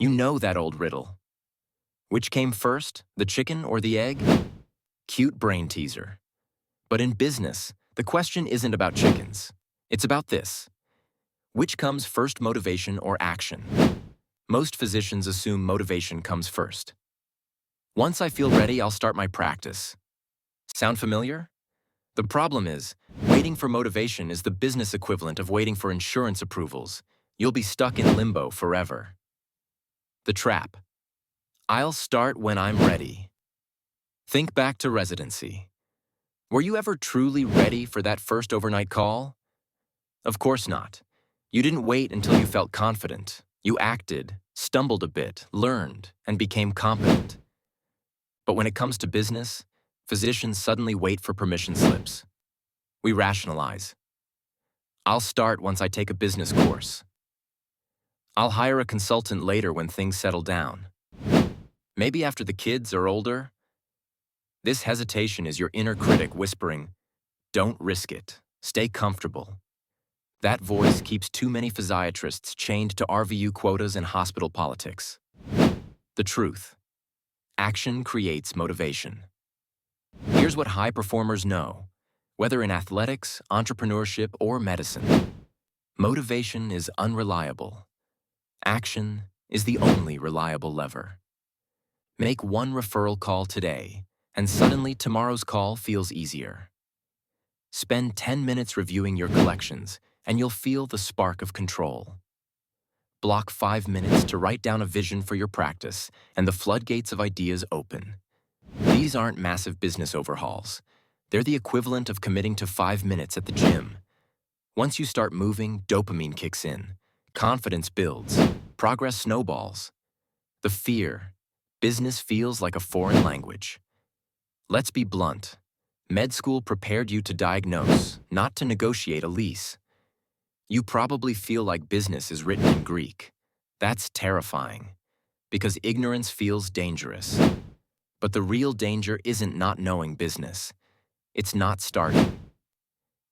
You know that old riddle. Which came first, the chicken or the egg? Cute brain teaser. But in business, the question isn't about chickens. It's about this. Which comes first, motivation or action? Most physicians assume motivation comes first. Once I feel ready, I'll start my practice. Sound familiar? The problem is, waiting for motivation is the business equivalent of waiting for insurance approvals. You'll be stuck in limbo forever. The trap. I'll start when I'm ready. Think back to residency. Were you ever truly ready for that first overnight call? Of course not. You didn't wait until you felt confident. You acted, stumbled a bit, learned, and became competent. But when it comes to business, physicians suddenly wait for permission slips. We rationalize. I'll start once I take a business course. I'll hire a consultant later when things settle down. Maybe after the kids are older. This hesitation is your inner critic whispering, "Don't risk it. Stay comfortable." That voice keeps too many physiatrists chained to RVU quotas and hospital politics. The truth. Action creates motivation. Here's what high performers know, whether in athletics, entrepreneurship, or medicine. Motivation is unreliable. Action is the only reliable lever. Make one referral call today, and suddenly tomorrow's call feels easier. Spend 10 minutes reviewing your collections, and you'll feel the spark of control. Block 5 minutes to write down a vision for your practice, and the floodgates of ideas open. These aren't massive business overhauls. They're the equivalent of committing to 5 minutes at the gym. Once you start moving, dopamine kicks in. Confidence builds. Progress snowballs. The fear. Business feels like a foreign language. Let's be blunt. Med school prepared you to diagnose, not to negotiate a lease. You probably feel like business is written in Greek. That's terrifying, because ignorance feels dangerous. But the real danger isn't not knowing business. It's not starting.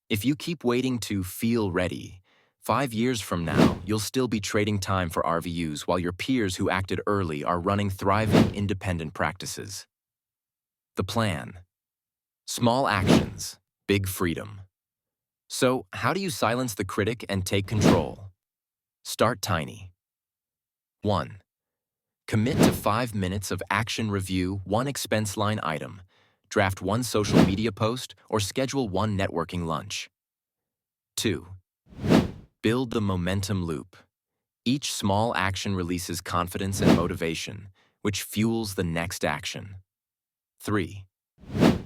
If you keep waiting to feel ready, 5 years from now, you'll still be trading time for RVUs while your peers who acted early are running thriving independent practices. The plan. Small actions, big freedom. So, how do you silence the critic and take control? Start tiny. 1. Commit to 5 minutes of action review, 1 expense line item, draft 1 social media post, or schedule 1 networking lunch. 2. Build the momentum loop. Each small action releases confidence and motivation, which fuels the next action. 3.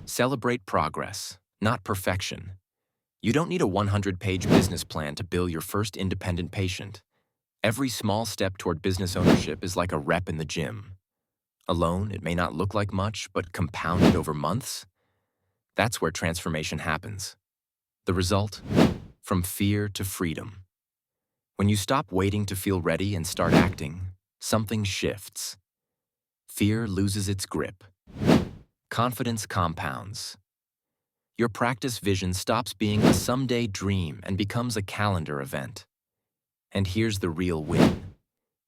Celebrate progress, not perfection. You don't need a 100-page business plan to bill your first independent patient. Every small step toward business ownership is like a rep in the gym. Alone, it may not look like much, but compounded over months, that's where transformation happens. The result? From fear to freedom. When you stop waiting to feel ready and start acting, something shifts. Fear loses its grip. Confidence compounds. Your practice vision stops being a someday dream and becomes a calendar event. And here's the real win.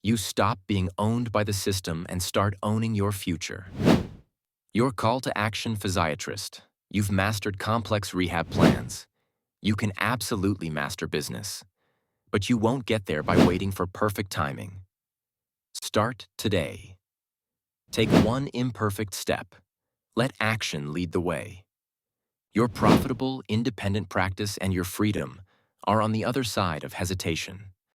You stop being owned by the system and start owning your future. Your call to action physiatrist. You've mastered complex rehab plans. You can absolutely master business. But you won't get there by waiting for perfect timing. Start today. Take 1 imperfect step. Let action lead the way. Your profitable, independent practice and your freedom are on the other side of hesitation.